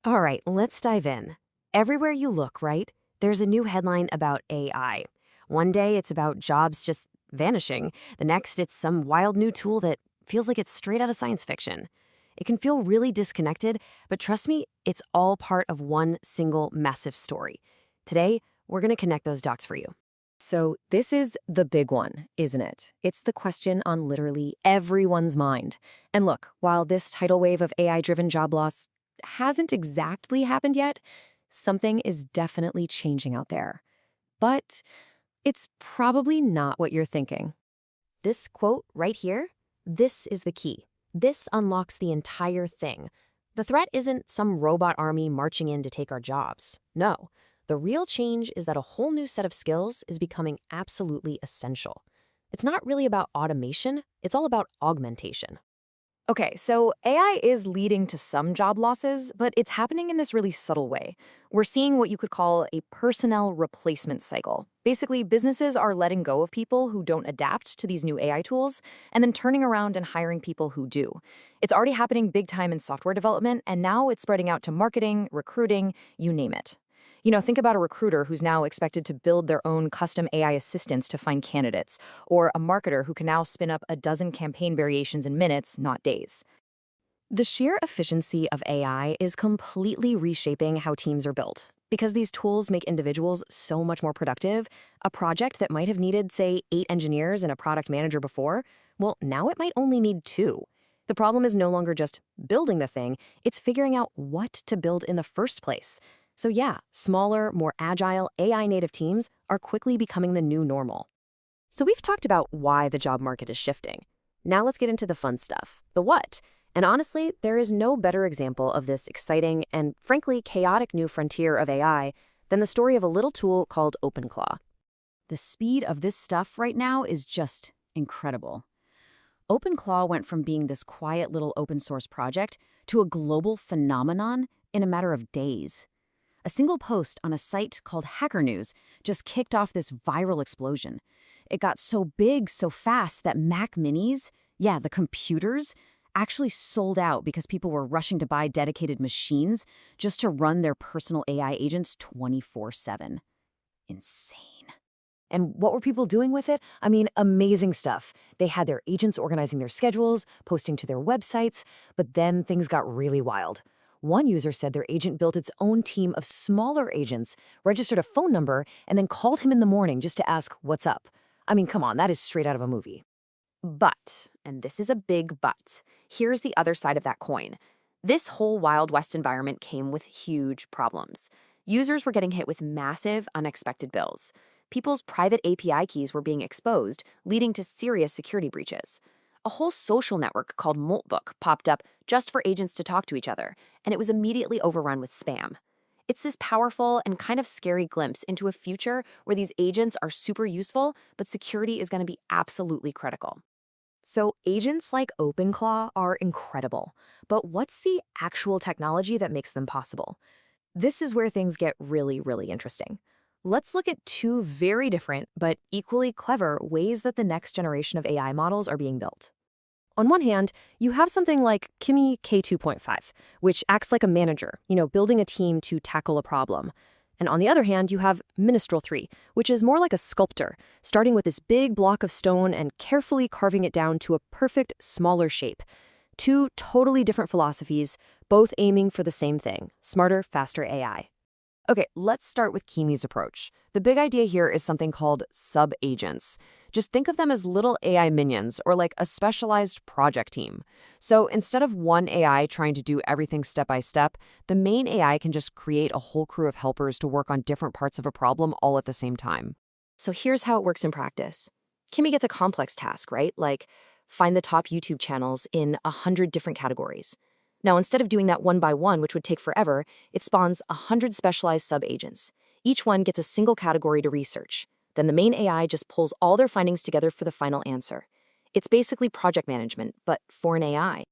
All right, let's dive in. Everywhere you look, right, there's a new headline about AI. One day it's about jobs just vanishing. The next, it's some wild new tool that feels like it's straight out of science fiction. It can feel really disconnected, but trust me, it's all part of one single massive story. Today, we're going to connect those dots for you. So, this is the big one, isn't it? It's the question on literally everyone's mind. And look, while this tidal wave of AI-driven job loss hasn't exactly happened yet, something is definitely changing out there. But it's probably not what you're thinking. This quote right here, this is the key. This unlocks the entire thing. The threat isn't some robot army marching in to take our jobs. No. The real change is that a whole new set of skills is becoming absolutely essential. It's not really about automation, it's all about augmentation. Okay, so AI is leading to some job losses, but it's happening in this really subtle way. We're seeing what you could call a personnel replacement cycle. Basically, businesses are letting go of people who don't adapt to these new AI tools and then turning around and hiring people who do. It's already happening big time in software development, and now it's spreading out to marketing, recruiting, you name it. Think about a recruiter who's now expected to build their own custom AI assistants to find candidates, or a marketer who can now spin up a dozen campaign variations in minutes, not days. The sheer efficiency of AI is completely reshaping how teams are built. Because these tools make individuals so much more productive, a project that might have needed, say, 8 engineers and a product manager before, well, now it might only need 2. The problem is no longer just building the thing, it's figuring out what to build in the first place. So yeah, smaller, more agile, AI-native teams are quickly becoming the new normal. So we've talked about why the job market is shifting. Now let's get into the fun stuff, the what. And honestly, there is no better example of this exciting and, frankly, chaotic new frontier of AI than the story of a little tool called OpenClaw. The speed of this stuff right now is just incredible. OpenClaw went from being this quiet little open source project to a global phenomenon in a matter of days. A single post on a site called Hacker News just kicked off this viral explosion. It got so big so fast that Mac Minis, yeah, the computers, actually sold out because people were rushing to buy dedicated machines just to run their personal AI agents 24/7. Insane. And what were people doing with it? I mean, amazing stuff. They had their agents organizing their schedules, posting to their websites, but then things got really wild. One user said their agent built its own team of smaller agents, registered a phone number, and then called him in the morning just to ask, what's up? I mean, come on, that is straight out of a movie. But, and this is a big but, here's the other side of that coin. This whole Wild West environment came with huge problems. Users were getting hit with massive, unexpected bills. People's private API keys were being exposed, leading to serious security breaches. A whole social network called Moltbook popped up just for agents to talk to each other, and it was immediately overrun with spam. It's this powerful and kind of scary glimpse into a future where these agents are super useful, but security is going to be absolutely critical. So agents like OpenClaw are incredible, but what's the actual technology that makes them possible? This is where things get really, really interesting. Let's look at 2 very different but equally clever ways that the next generation of AI models are being built. On one hand, you have something like Kimi K2.5, which acts like a manager, building a team to tackle a problem. And on the other hand, you have Mistral 3, which is more like a sculptor, starting with this big block of stone and carefully carving it down to a perfect, smaller shape. 2 totally different philosophies, both aiming for the same thing, smarter, faster AI. Okay, let's start with Kimi's approach. The big idea here is something called sub-agents. Just think of them as little AI minions or like a specialized project team. So instead of one AI trying to do everything step by step, the main AI can just create a whole crew of helpers to work on different parts of a problem all at the same time. So here's how it works in practice. Kimi gets a complex task, right? Like find the top YouTube channels in 100 different categories. Now, instead of doing that one by one, which would take forever, it spawns 100 specialized sub-agents. Each one gets a single category to research. Then the main AI just pulls all their findings together for the final answer. It's basically project management, but for an AI.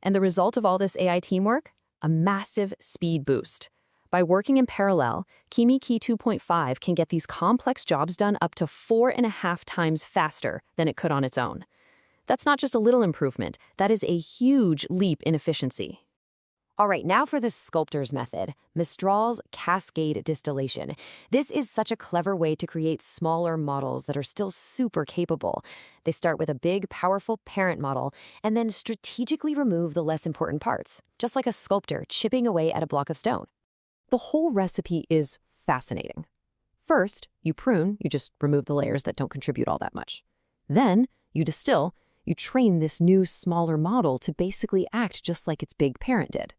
And the result of all this AI teamwork? A massive speed boost. By working in parallel, Kimi Key 2.5 can get these complex jobs done up to 4.5 times faster than it could on its own. That's not just a little improvement, that is a huge leap in efficiency. All right, now for the sculptor's method, Mistral's Cascade Distillation. This is such a clever way to create smaller models that are still super capable. They start with a big, powerful parent model and then strategically remove the less important parts, just like a sculptor chipping away at a block of stone. The whole recipe is fascinating. First, you prune, you just remove the layers that don't contribute all that much. Then, you distill, you train this new, smaller model to basically act just like its big parent did.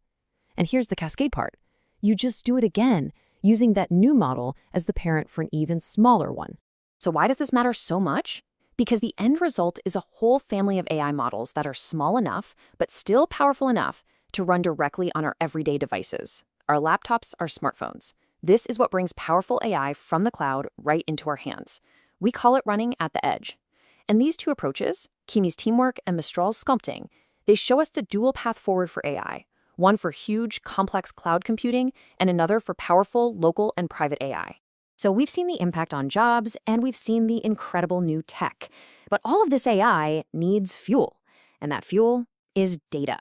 And here's the cascade part. You just do it again, using that new model as the parent for an even smaller one. So why does this matter so much? Because the end result is a whole family of AI models that are small enough, but still powerful enough to run directly on our everyday devices, our laptops, our smartphones. This is what brings powerful AI from the cloud right into our hands. We call it running at the edge. And these two approaches, Kimi's teamwork and Mistral's sculpting, they show us the dual path forward for AI. One for huge, complex cloud computing, and another for powerful, local, and private AI. So we've seen the impact on jobs, and we've seen the incredible new tech. But all of this AI needs fuel, and that fuel is data.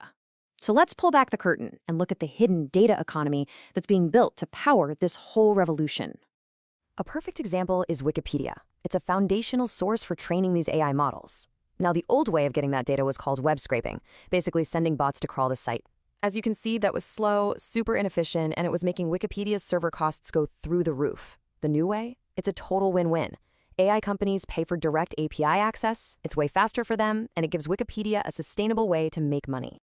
So let's pull back the curtain and look at the hidden data economy that's being built to power this whole revolution. A perfect example is Wikipedia. It's a foundational source for training these AI models. Now, the old way of getting that data was called web scraping, basically sending bots to crawl the site. As you can see, that was slow, super inefficient, and it was making Wikipedia's server costs go through the roof. The new way? It's a total win-win. AI companies pay for direct API access, it's way faster for them, and it gives Wikipedia a sustainable way to make money.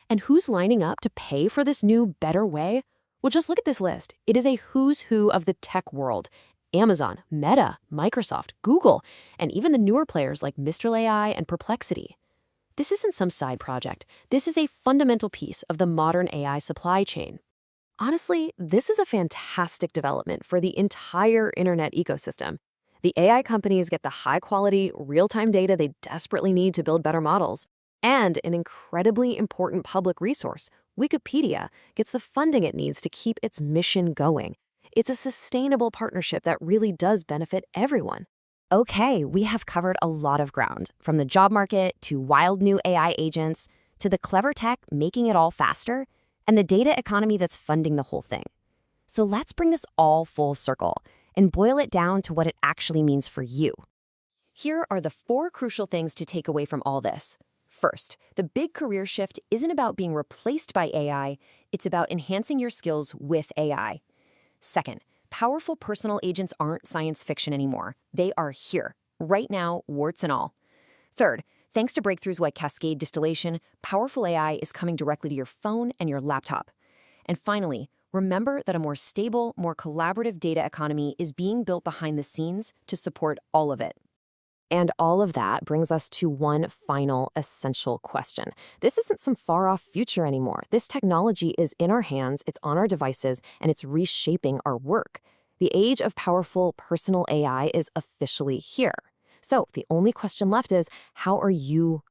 And who's lining up to pay for this new, better way? Well, just look at this list. It is a who's who of the tech world. Amazon, Meta, Microsoft, Google, and even the newer players like Mistral AI and Perplexity. This isn't some side project. This is a fundamental piece of the modern AI supply chain. Honestly, this is a fantastic development for the entire internet ecosystem. The AI companies get the high-quality, real-time data they desperately need to build better models. And an incredibly important public resource, Wikipedia, gets the funding it needs to keep its mission going. It's a sustainable partnership that really does benefit everyone. Okay, we have covered a lot of ground, from the job market to wild new AI agents to the clever tech making it all faster and the data economy that's funding the whole thing. So let's bring this all full circle and boil it down to what it actually means for you. Here are the 4 crucial things to take away from all this. First, the big career shift isn't about being replaced by AI, it's about enhancing your skills with AI. Second, powerful personal agents aren't science fiction anymore. They are here, right now, warts and all. Third, thanks to breakthroughs like Cascade Distillation, powerful AI is coming directly to your phone and your laptop. And finally, remember that a more stable, more collaborative data economy is being built behind the scenes to support all of it. And all of that brings us to one final essential question. This isn't some far-off future anymore. This technology is in our hands, it's on our devices, and it's reshaping our work. The age of powerful personal AI is officially here. So the only question left is, how are you